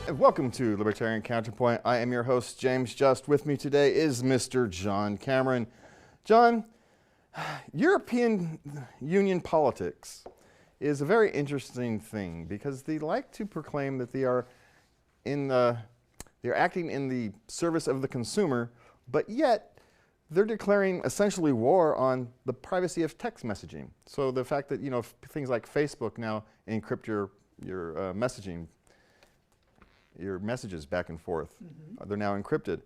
And welcome to Libertarian Counterpoint. I am your host, James Just. With me today is Mr. John Cameron. John, European Union politics is a very interesting thing because they like to proclaim that they are they're acting in the service of the consumer, but yet they're declaring essentially war on the privacy of text messaging. So the fact that things like Facebook now encrypt your messaging, your messages back and forth, they're now encrypted.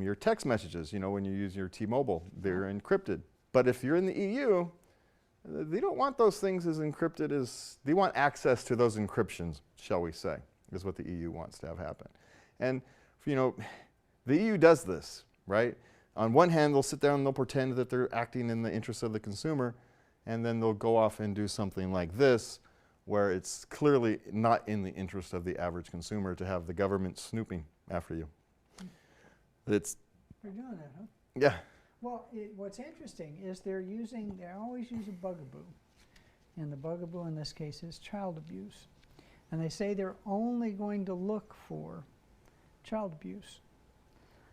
Your text messages, when you use your T-Mobile, they're encrypted. But if you're in the EU, they don't want those things as encrypted as, they want access to those encryptions, shall we say, is what the EU wants to have happen. And, the EU does this, right? On one hand, they'll sit down and they'll pretend that they're acting in the interest of the consumer, and then they'll go off and do something like this, where it's clearly not in the interest of the average consumer to have the government snooping after you. They're doing that, huh? Yeah. Well, what's interesting is they always use a bugaboo. And the bugaboo in this case is child abuse. And they say they're only going to look for child abuse.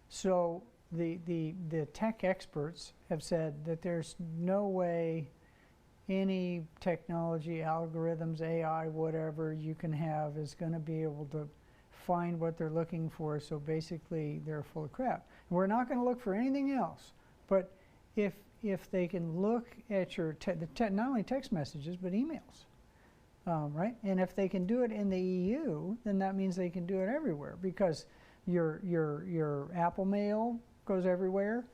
So the tech experts have said that there's no way any technology, algorithms, AI, whatever you can have is going to be able to find what they're looking for. So basically, they're full of crap. We're not going to look for anything else. But if they can look at your not only text messages but emails, right? And if they can do it in the EU, then that means they can do it everywhere because your Apple Mail goes everywhere.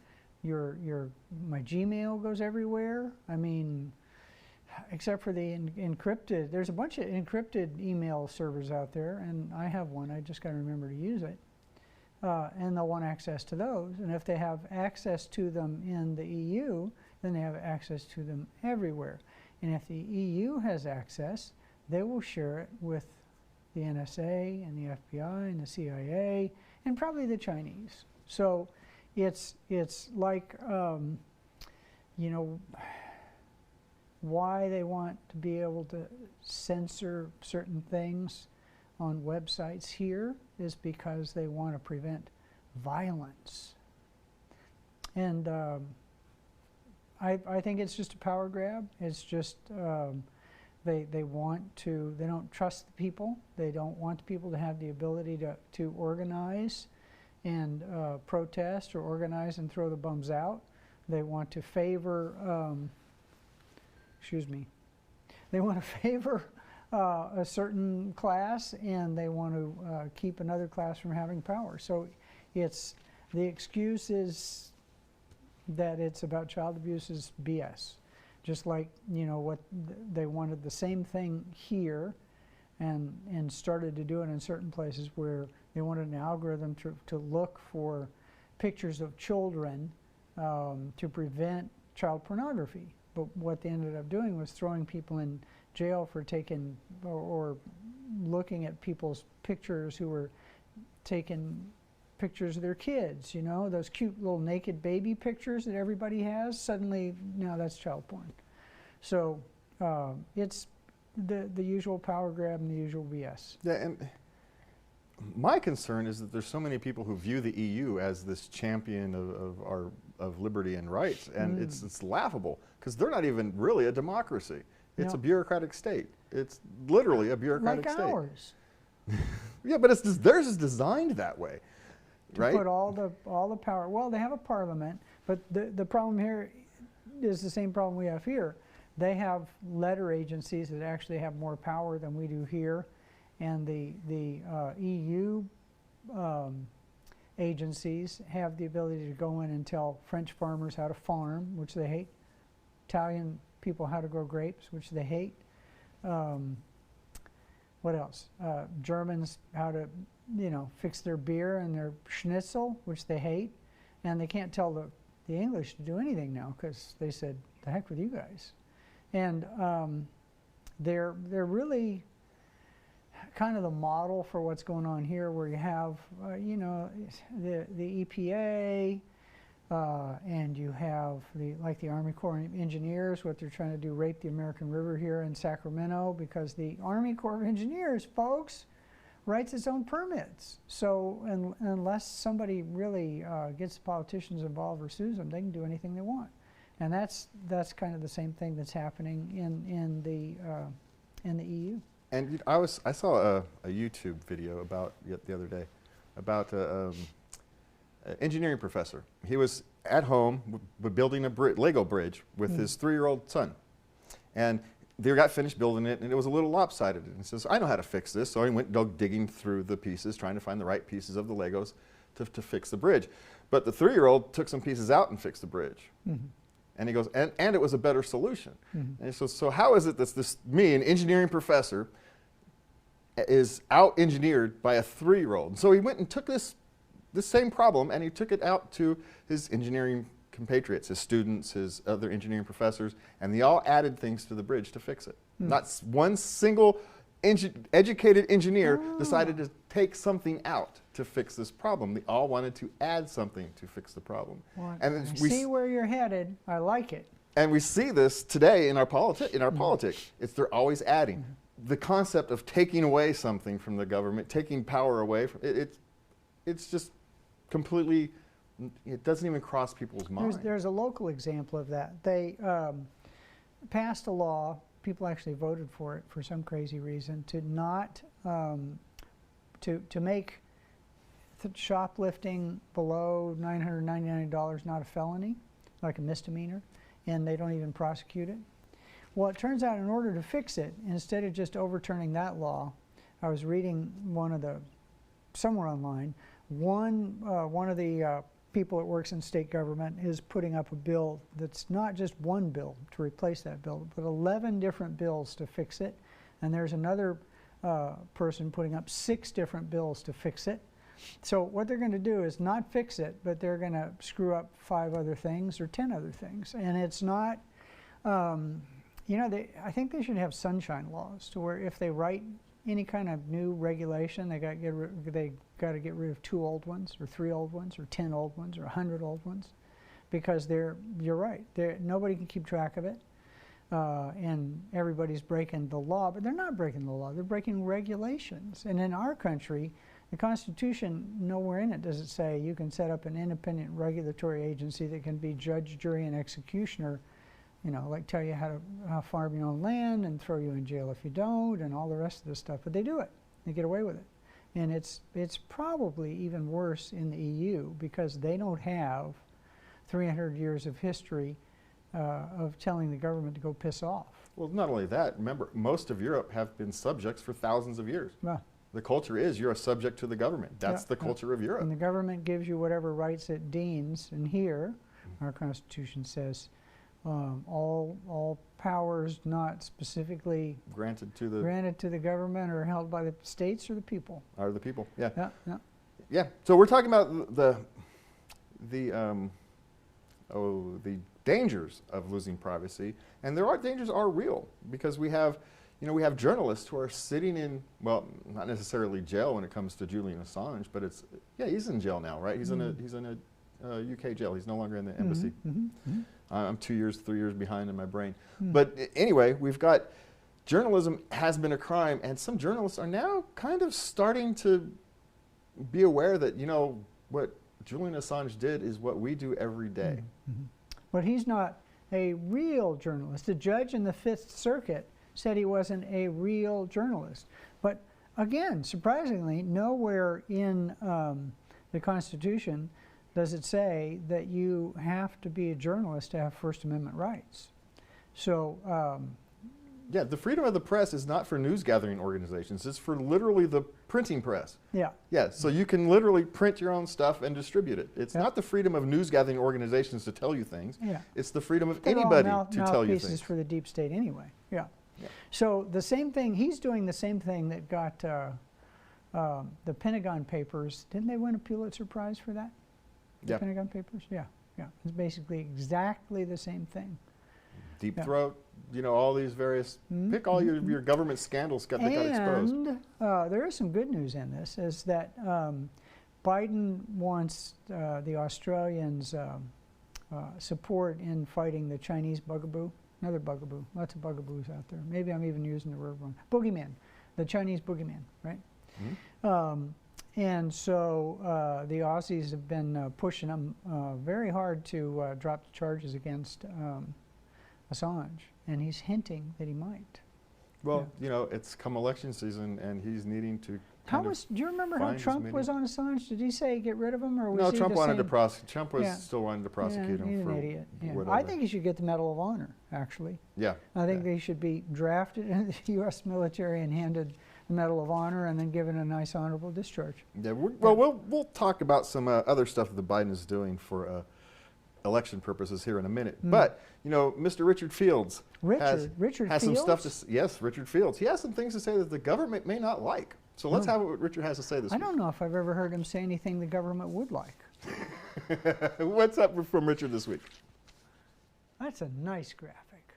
My Gmail goes everywhere. I mean, except for the encrypted. There's a bunch of encrypted email servers out there, and I have one. I just got to remember to use it. And they'll want access to those. And if they have access to them in the EU, then they have access to them everywhere. And if the EU has access, they will share it with the NSA and the FBI and the CIA and probably the Chinese. So it's like, why they want to be able to censor certain things on websites here is because they want to prevent violence. And I think it's just a power grab. It's just they don't trust the people. They don't want the people to have the ability to organize and protest or organize and throw the bums out. They want to favor they want to favor a certain class, and they want to keep another class from having power. So the excuse is that it's about child abuse is BS. Just like, what they wanted the same thing here and started to do it in certain places where they wanted an algorithm to look for pictures of children to prevent child pornography. But what they ended up doing was throwing people in jail for taking or looking at people's pictures who were taking pictures of their kids, those cute little naked baby pictures that everybody has. Suddenly, now that's child porn. So it's the usual power grab and the usual BS. Yeah, and my concern is that there's so many people who view the EU as this champion of liberty and rights, and it's laughable because they're not even really a democracy. It's a bureaucratic state. It's literally a bureaucratic state. Like ours. Yeah, but theirs is designed that way, right? To put all the power. Well, they have a parliament, but the problem here is the same problem we have here. They have letter agencies that actually have more power than we do here, and the EU agencies have the ability to go in and tell French farmers how to farm, which they hate, Italian people how to grow grapes, which they hate. What else? Germans how to, fix their beer and their schnitzel, which they hate, and they can't tell the English to do anything now because they said, "The heck with you guys," and they're really kind of the model for what's going on here, where you have, the EPA, and you have the Army Corps of Engineers, what they're trying to do, rape the American River here in Sacramento, because the Army Corps of Engineers, folks, writes its own permits. So unless somebody really gets the politicians involved or sues them, they can do anything they want. And that's kind of the same thing that's happening in the EU. And I saw a YouTube video about the other day about an engineering professor. He was at home building a Lego bridge with his 3-year-old son, and they got finished building it, and it was a little lopsided. And he says, "I know how to fix this." So he went digging through the pieces, trying to find the right pieces of the Legos to fix the bridge. But the 3-year-old took some pieces out and fixed the bridge. And he goes, and it was a better solution. And he says, so how is it that me, an engineering professor, is out-engineered by a 3-year-old? And so he went and took this same problem, and he took it out to his engineering compatriots, his students, his other engineering professors, and they all added things to the bridge to fix it. Not one single educated engineer decided to take something out to fix this problem. They all wanted to add something to fix the problem. Well, And I see where you're headed. I like it. And we see this today in our politics. They're always adding. The concept of taking away something from the government, taking power away from it's just completely, it doesn't even cross people's minds. There's a local example of that. They passed a law, people actually voted for it for some crazy reason, to not, to make shoplifting below $999 not a felony, like a misdemeanor, and they don't even prosecute it. Well, it turns out in order to fix it, instead of just overturning that law, I was reading somewhere online, one of the people that works in state government is putting up a bill that's not just one bill to replace that bill, but 11 different bills to fix it. And there's another person putting up 6 different bills to fix it. So what they're going to do is not fix it, but they're going to screw up 5 other things or 10 other things. And it's not, you know, I think they should have sunshine laws to where if they write any kind of new regulation, they got to get rid of 2 old ones or 3 old ones or 10 old ones or 100 old ones, because you're right, nobody can keep track of it, and everybody's breaking the law. But they're not breaking the law, they're breaking regulations. And in our country, the Constitution, nowhere in it does it say you can set up an independent regulatory agency that can be judge, jury, and executioner, you know, like tell you how to farm your own land and throw you in jail if you don't, and all the rest of this stuff. But they do it. They get away with it. And it's probably even worse in the EU, because they don't have 300 years of history of telling the government to go piss off. Well, not only that, remember, most of Europe have been subjects for thousands of years. Well, the culture is you're a subject to the government. That's the culture of Europe. And the government gives you whatever rights it deems. And here, our Constitution says, all powers not specifically granted to the government are held by the states or the people. Are the people? Yeah. Yeah. Yeah. Yeah. So we're talking about the dangers of losing privacy, and dangers are real, because we have journalists who are sitting in, well, not necessarily jail when it comes to Julian Assange, but he's in jail now, right? He's in a UK jail. He's no longer in the embassy. I'm 2 years, 3 years behind in my brain. But anyway, we've got journalism has been a crime, and some journalists are now kind of starting to be aware that, you know, what Julian Assange did is what we do every day. But he's not a real journalist. The judge in the Fifth Circuit said he wasn't a real journalist. But again, surprisingly, nowhere in the Constitution does it say that you have to be a journalist to have First Amendment rights. So yeah, the freedom of the press is not for news gathering organizations. It's for literally the printing press. Yeah. Yeah, so you can literally print your own stuff and distribute it. It's not the freedom of news gathering organizations to tell you things. Yeah. It's the freedom of anybody to tell you things. For the deep state anyway. Yeah. So the same thing, he's doing the same thing that got the Pentagon Papers. Didn't they win a Pulitzer Prize for that? The Pentagon Papers? Yeah. Yeah. It's basically exactly the same thing. Deep Throat, you know, all these various, pick all your government scandals that got exposed. And there is some good news in this, is that Biden wants the Australians' support in fighting the Chinese bugaboo. Another bugaboo. Lots of bugaboos out there. Maybe I'm even using the word wrong. Boogeyman. The Chinese boogeyman, right? And so the Aussies have been pushing them very hard to drop the charges against Assange, and he's hinting that he might. Well, you know, it's come election season, and he's needing to. Do you remember how Trump was on Assange? Did he say get rid of him, or was no? he Trump the wanted to same? prosecute. Trump was still wanting to prosecute him he's for an idiot. Yeah. whatever. I think he should get the Medal of Honor. Actually, Yeah. I think they should be drafted into the U.S. military and handed the Medal of Honor, and then given a nice honorable discharge. Yeah. Well, we'll talk about some other stuff that Biden is doing for election purposes here in a minute. But you know, Mr. Richard Fields has some stuff to. Yes, Richard Fields. He has some things to say that the government may not like. So let's have what Richard has to say this week. I don't know if I've ever heard him say anything the government would like. What's up from Richard this week? That's a nice graphic.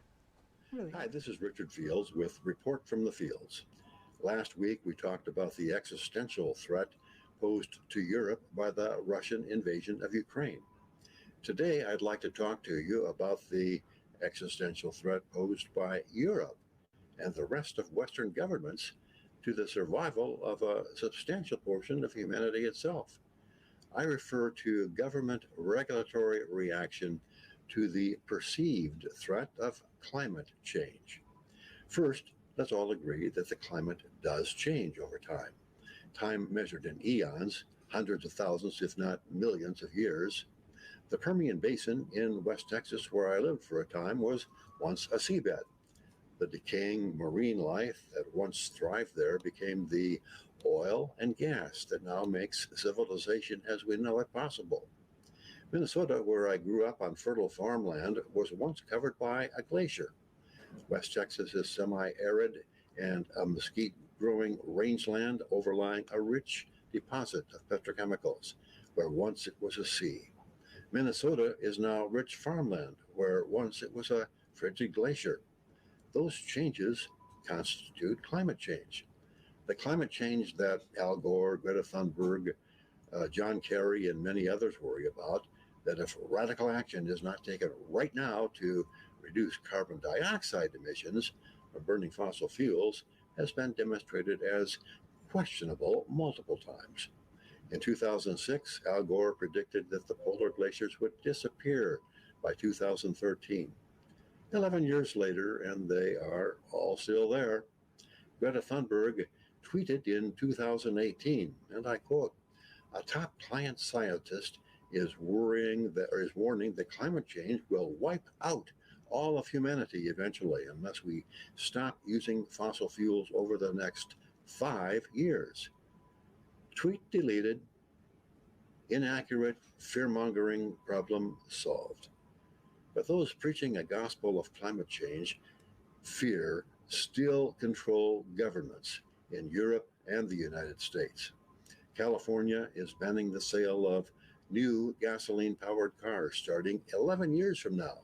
Really. Hi, this is Richard Fields with Report from the Fields. Last week we talked about the existential threat posed to Europe by the Russian invasion of Ukraine. Today I'd like to talk to you about the existential threat posed by Europe and the rest of Western governments to the survival of a substantial portion of humanity itself. I refer to government regulatory reaction to the perceived threat of climate change. First, let's all agree that the climate does change over time. Time measured in eons, hundreds of thousands, if not millions of years. The Permian Basin in West Texas, where I lived for a time, was once a seabed. The decaying marine life that once thrived there became the oil and gas that now makes civilization as we know it possible. Minnesota, where I grew up on fertile farmland, was once covered by a glacier. West Texas is semi-arid and a mesquite-growing rangeland overlying a rich deposit of petrochemicals, where once it was a sea. Minnesota is now rich farmland, where once it was a frigid glacier. Those changes constitute climate change. The climate change that Al Gore, Greta Thunberg, John Kerry, and many others worry about, that if radical action is not taken right now to reduce carbon dioxide emissions from burning fossil fuels, has been demonstrated as questionable multiple times. In 2006, Al Gore predicted that the polar glaciers would disappear by 2013. 11 years later, and they are all still there. Greta Thunberg tweeted in 2018, and I quote, "A top climate scientist is warning that climate change will wipe out all of humanity eventually unless we stop using fossil fuels over the next 5 years." Tweet deleted. Inaccurate, fear-mongering, problem solved. But those preaching a gospel of climate change fear still control governments in Europe and the United States. California is banning the sale of new gasoline-powered cars starting 11 years from now.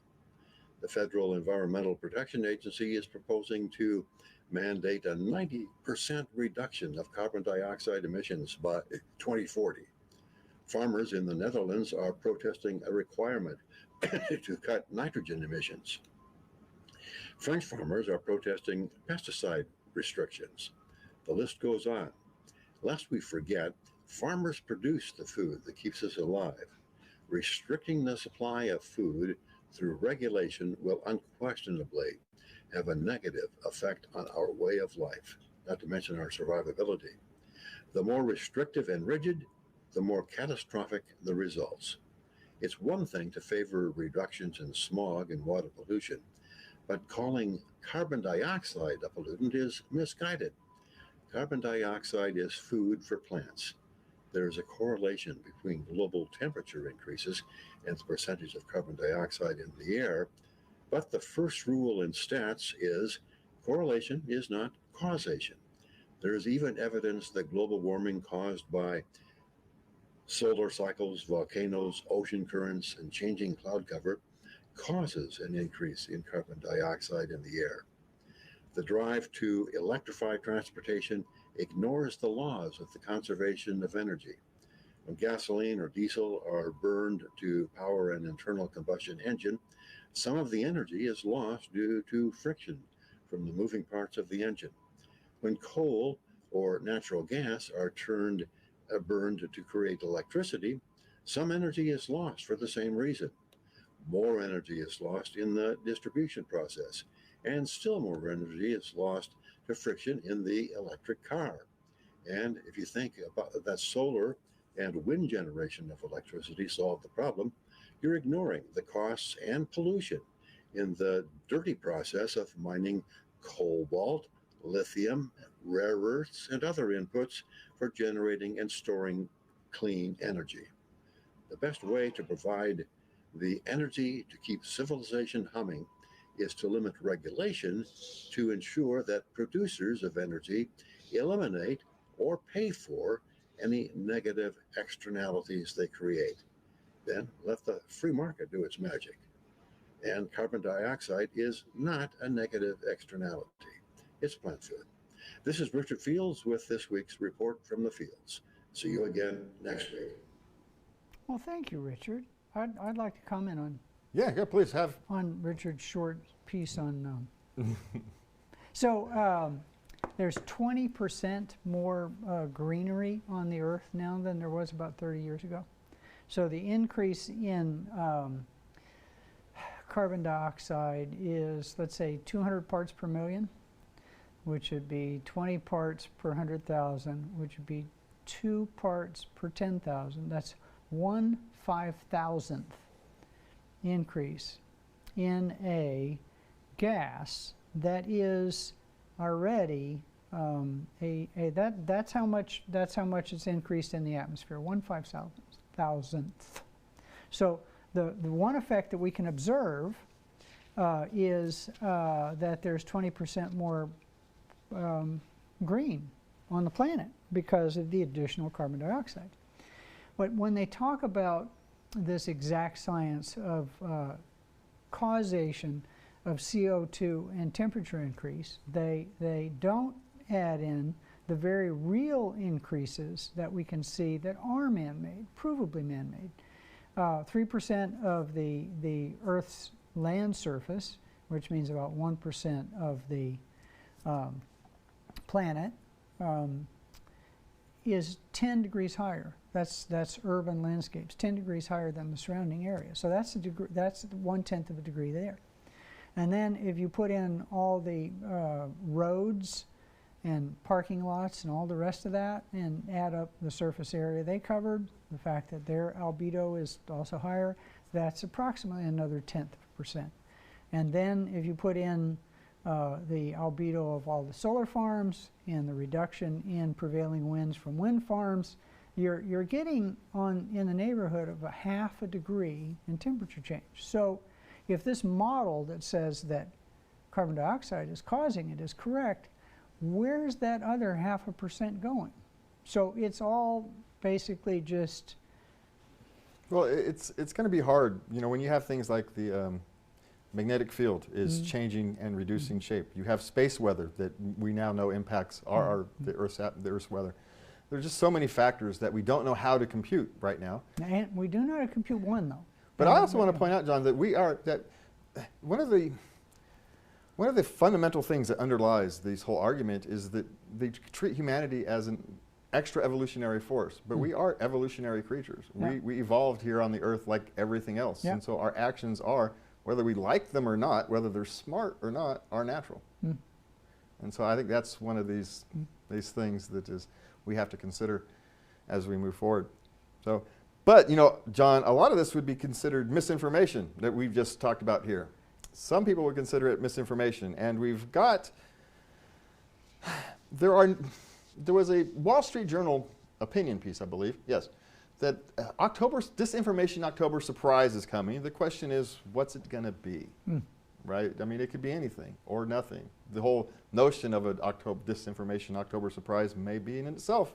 The Federal Environmental Protection Agency is proposing to mandate a 90% reduction of carbon dioxide emissions by 2040. Farmers in the Netherlands are protesting a requirement to cut nitrogen emissions. French farmers are protesting pesticide restrictions. The list goes on. Lest we forget, farmers produce the food that keeps us alive. Restricting the supply of food through regulation will unquestionably have a negative effect on our way of life, not to mention our survivability. The more restrictive and rigid, the more catastrophic the results. It's one thing to favor reductions in smog and water pollution, but calling carbon dioxide a pollutant is misguided. Carbon dioxide is food for plants. There is a correlation between global temperature increases and the percentage of carbon dioxide in the air, but the first rule in stats is correlation is not causation. There is even evidence that global warming caused by solar cycles, volcanoes, ocean currents, and changing cloud cover causes an increase in carbon dioxide in the air. The drive to electrify transportation ignores the laws of the conservation of energy. When gasoline or diesel are burned to power an internal combustion engine, some of the energy is lost due to friction from the moving parts of the engine. When coal or natural gas are burned to create electricity, some energy is lost for the same reason. More energy is lost in the distribution process, and still more energy is lost to friction in the electric car. And if you think about that, solar and wind generation of electricity solve the problem, you're ignoring the costs and pollution in the dirty process of mining cobalt, lithium, rare earths, and other inputs for generating and storing clean energy. The best way to provide the energy to keep civilization humming is to limit regulation to ensure that producers of energy eliminate or pay for any negative externalities they create. Then let the free market do its magic. And carbon dioxide is not a negative externality. It's plant food. This is Richard Fields with this week's Report from the Fields. See you again next week. Well, thank you, Richard. I'd like to comment on Yeah, please have. on Richard's short piece on. There's 20% more greenery on the Earth now than there was about 30 years ago. So the increase in carbon dioxide is, let's say, 200 parts per million, which would be 20 parts per 100,000, which would be 2 parts per 10,000. That's 1/5,000th increase in a gas that is already that's how much it's increased in the atmosphere, 1/5,000th. So the one effect that we can observe is that there's 20% more green on the planet because of the additional carbon dioxide. But when they talk about this exact science of causation of CO2 and temperature increase, they don't add in the very real increases that we can see that are man-made, provably man-made. 3% of the Earth's land surface, which means about 1% of the planet, is 10 degrees higher. That's urban landscapes, 10 degrees higher than the surrounding area. So that's 1/10 of a degree there. And then if you put in all the roads and parking lots and all the rest of that and add up the surface area they covered, the fact that their albedo is also higher, that's approximately another 0.1%. And then if you put in the albedo of all the solar farms and the reduction in prevailing winds from wind farms, you're getting in the neighborhood of 1/2 degree in temperature change. So if this model that says that carbon dioxide is causing it is correct, where's that other 0.5% going? So it's all basically just... Well, it's going to be hard, you know, when you have things like the magnetic field is changing and reducing shape. You have space weather that we now know impacts the Earth's weather. There's just so many factors that we don't know how to compute right now. And we do know how to compute one, though. But I also want to point out, John, that one of the fundamental things that underlies this whole argument is that they treat humanity as an extra evolutionary force. But we are evolutionary creatures. Yeah. We evolved here on the Earth like everything else. And so our actions are, whether we like them or not, whether they're smart or not, are natural. And so I think that's one of these things that we have to consider as we move forward. So, but, you know, John, a lot of this would be considered misinformation that we've just talked about here. Some people would consider it misinformation. And we've got, there was a Wall Street Journal opinion piece, I believe, yes, that Disinformation October surprise is coming. The question is, what's it going to be? Right? I mean, it could be anything or nothing. The whole notion of an Disinformation October surprise may be in itself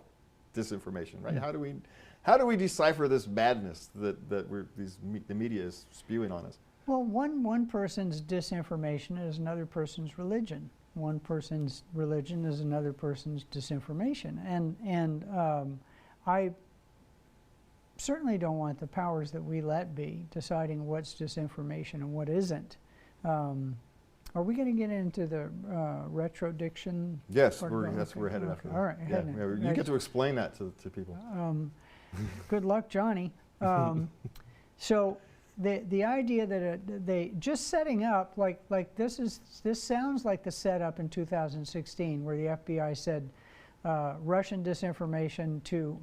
disinformation, right? How do we decipher this madness that the media is spewing on us? Well, one person's disinformation is another person's religion. One person's religion is another person's disinformation. And I certainly don't want the powers that we let be deciding what's disinformation and what isn't. Are we going to get into the retrodiction? Yes, part? that's where we're headed after that. All right, Yeah, heading yeah, you get to explain that to people. Good luck, Johnny. So the idea that they just setting up like this sounds like the setup in 2016 where the FBI said Russian disinformation to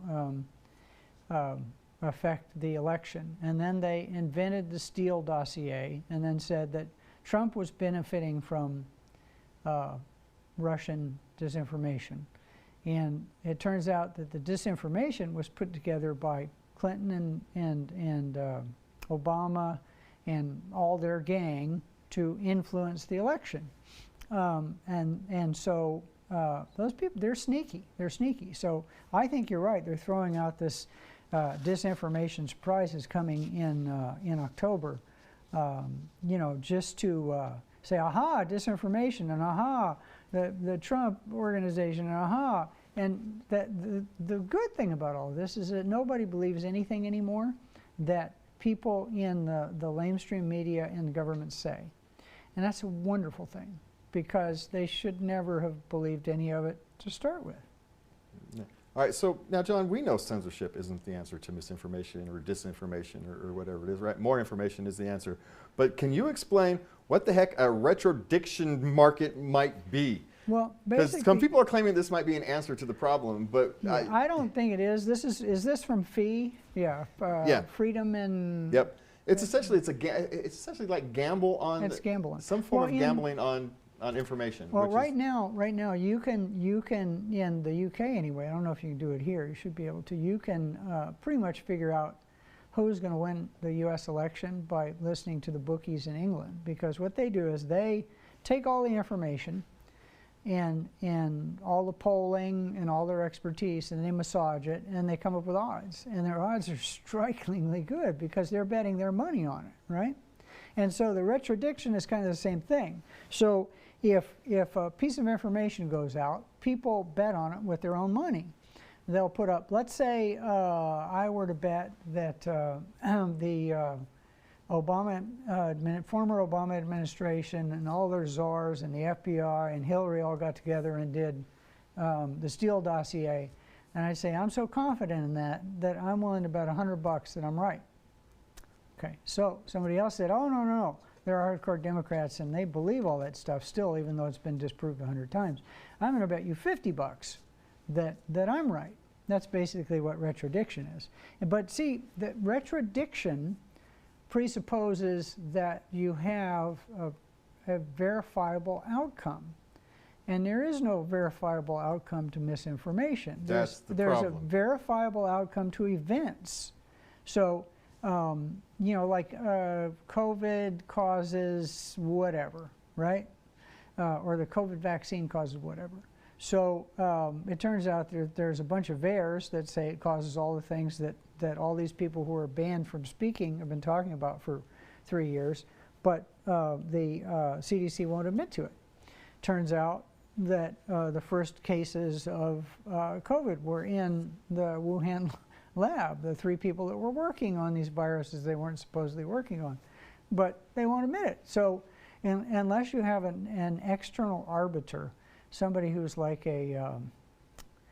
affect the election, and then they invented the Steele dossier and then said that Trump was benefiting from Russian disinformation. And it turns out that the disinformation was put together by Clinton and Obama and all their gang to influence the election. And so those people, they're sneaky. They're sneaky. So I think you're right. They're throwing out this disinformation surprise is coming in October. You know, just to say, aha, disinformation, and aha, the Trump organization, and aha. And the good thing about all of this is that nobody believes anything anymore that people in the lamestream media and the government say. And that's a wonderful thing, because they should never have believed any of it to start with. Yeah. All right, so now, John, we know censorship isn't the answer to misinformation or disinformation or whatever it is, right? More information is the answer. But can you explain what the heck a retrodiction market might be? Well, because basically, some people are claiming this might be an answer to the problem, but yeah, I don't think it is. Is this from FEE? Yeah. Yeah. Freedom and. Yep. It's essentially it's essentially like gamble on. It's gambling. Some form of gambling on information. Well, right now you can in the UK anyway. I don't know if you can do it here. You should be able to. You can pretty much figure out who's going to win the U.S. election by listening to the bookies in England, because what they do is they take all the information and all the polling and all their expertise, and they massage it, and they come up with odds. And their odds are strikingly good because they're betting their money on it, right? And so the retrodiction is kind of the same thing. So if a piece of information goes out, people bet on it with their own money. They'll put up, let's say I were to bet that the former Obama administration and all their czars and the FBI and Hillary all got together and did the Steele dossier. And I'd say, I'm so confident in that I'm willing to bet $100 that I'm right. Okay, so somebody else said, oh, no, they're hardcore Democrats and they believe all that stuff still, even though it's been disproved 100 times. I'm going to bet you $50 that I'm right. That's basically what retrodiction is. But see, the retrodiction presupposes that you have a verifiable outcome. And there is no verifiable outcome to misinformation. That's the There's problem. a verifiable outcome to events. So, you know, like COVID causes whatever, right? Or the COVID vaccine causes whatever. So it turns out there's a bunch of VAERS that say it causes all the things that all these people who are banned from speaking have been talking about for 3 years, but the CDC won't admit to it. Turns out that the first cases of COVID were in the Wuhan lab, the 3 people that were working on these viruses they weren't supposedly working on, but they won't admit it. So unless you have an external arbiter, somebody who's like a,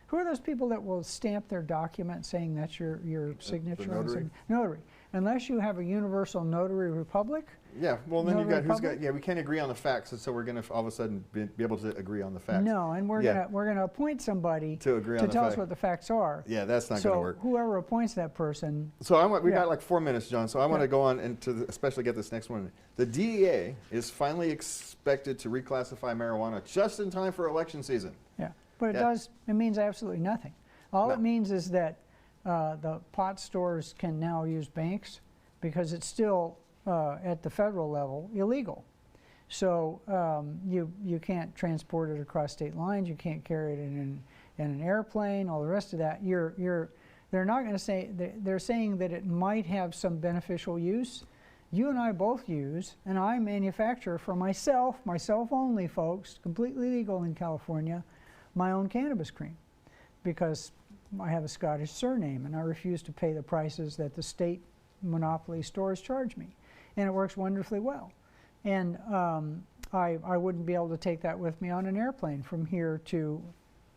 who are those people that will stamp their document saying that's your signature? The notary? Notary. Unless you have a universal notary republic. Yeah, well then you've got, Notary who's got, public? yeah, we can't agree on the facts, and so we're going to all of a sudden be able to agree on the facts. No, and we're gonna appoint somebody To agree on the tell us fact. what the facts are. Yeah, that's not going to work. So whoever appoints that person. So we Yeah. got like 4 minutes, John, so I want to Yeah. go on and especially get this next one. The DEA is finally expected to reclassify marijuana just in time for election season. Yeah, but Yeah. it means absolutely nothing. All No. it means is that the pot stores can now use banks because it's still at the federal level illegal. So you can't transport it across state lines. You can't carry it in an airplane. All the rest of that. They're not going to say. They're saying that it might have some beneficial use. You and I both use, and I manufacture for myself only, folks, completely legal in California, my own cannabis cream, because I have a Scottish surname and I refuse to pay the prices that the state monopoly stores charge me. And it works wonderfully well. And I wouldn't be able to take that with me on an airplane from here to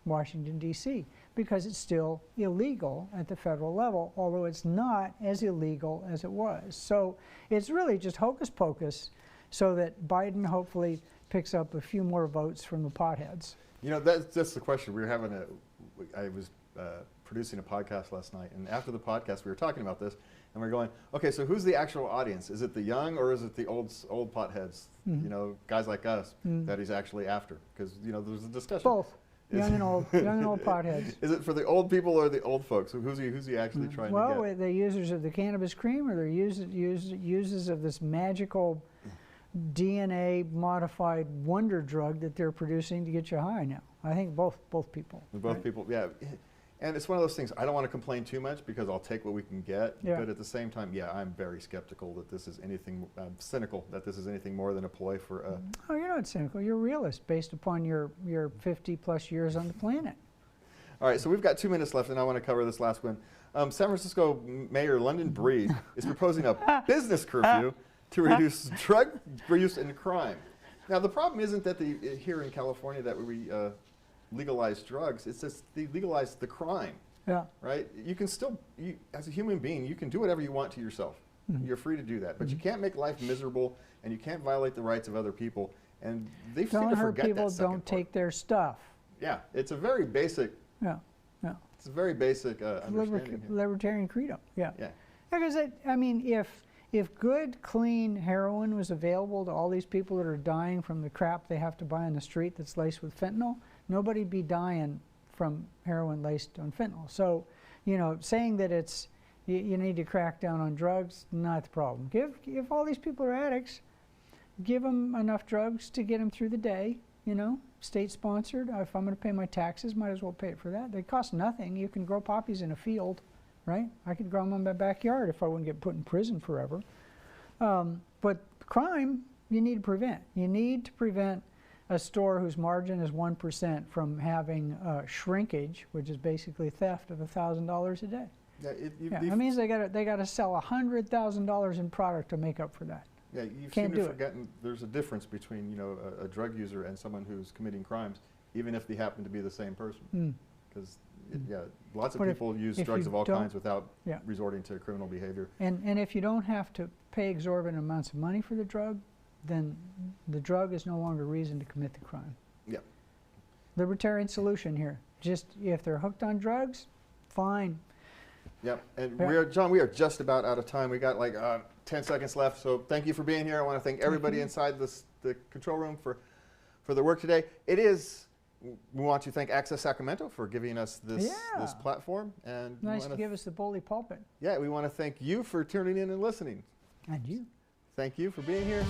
Washington, D.C., because it's still illegal at the federal level, although it's not as illegal as it was. So it's really just hocus pocus so that Biden hopefully picks up a few more votes from the potheads. You know, that's the question. I was producing a podcast last night, and after the podcast we were talking about this, and we're going, okay, so who's the actual audience? Is it the young or is it the old potheads, you know, guys like us that he's actually after? Because, you know, there's a discussion. Both. Young and old potheads. Is it for the old people or the old folks? Who's he actually trying to get? Well, the users of the cannabis cream, or the users of this magical DNA-modified wonder drug that they're producing to get you high now. I think both people. Both people, yeah. And it's one of those things, I don't want to complain too much because I'll take what we can get. Yeah. But at the same time, yeah, I'm very skeptical that this is anything, cynical that this is anything more than a ploy for... Oh, you're not cynical. You're a realist based upon your 50-plus years on the planet. All right, so we've got 2 minutes left, and I want to cover this last one. San Francisco Mayor London Breed is proposing a business curfew to reduce drug use and crime. Now, the problem isn't that here in California that we legalize drugs, it's just they legalize the crime. Yeah. Right? You can still, as a human being, you can do whatever you want to yourself. You're free to do that. But you can't make life miserable, and you can't violate the rights of other people. And they seem to forget that second part. Don't hurt people, don't take their stuff. Yeah, it's a very basic... Yeah, yeah. It's a very basic understanding. Libertarian credo, yeah. Yeah. Because, I mean, if good, clean heroin was available to all these people that are dying from the crap they have to buy on the street that's laced with fentanyl, nobody'd be dying from heroin laced on fentanyl. So, you know, saying that it's, you need to crack down on drugs, not the problem. If all these people are addicts, give them enough drugs to get them through the day, you know, state-sponsored. If I'm going to pay my taxes, might as well pay it for that. They cost nothing. You can grow poppies in a field, right? I could grow them in my backyard if I wouldn't get put in prison forever. But crime, you need to prevent. You need to prevent a store whose margin is 1% from having shrinkage, which is basically theft of $1,000 a day. Yeah, that means they got to sell $100,000 in product to make up for that. Yeah, you seem to have forgotten there's a difference between, you know, a drug user and someone who's committing crimes, even if they happen to be the same person. Because yeah, lots of people use drugs of all kinds without resorting to criminal behavior. And if you don't have to pay exorbitant amounts of money for the drug, then the drug is no longer reason to commit the crime. Yeah. Libertarian solution here. Just if they're hooked on drugs, fine. Yep, and John, we are just about out of time. We got like 10 seconds left, so thank you for being here. I want to thank everybody inside the control room for the work today. We want to thank Access Sacramento for giving us this platform. And nice to give us the bully pulpit. Yeah, we want to thank you for tuning in and listening. And you. Thank you for being here.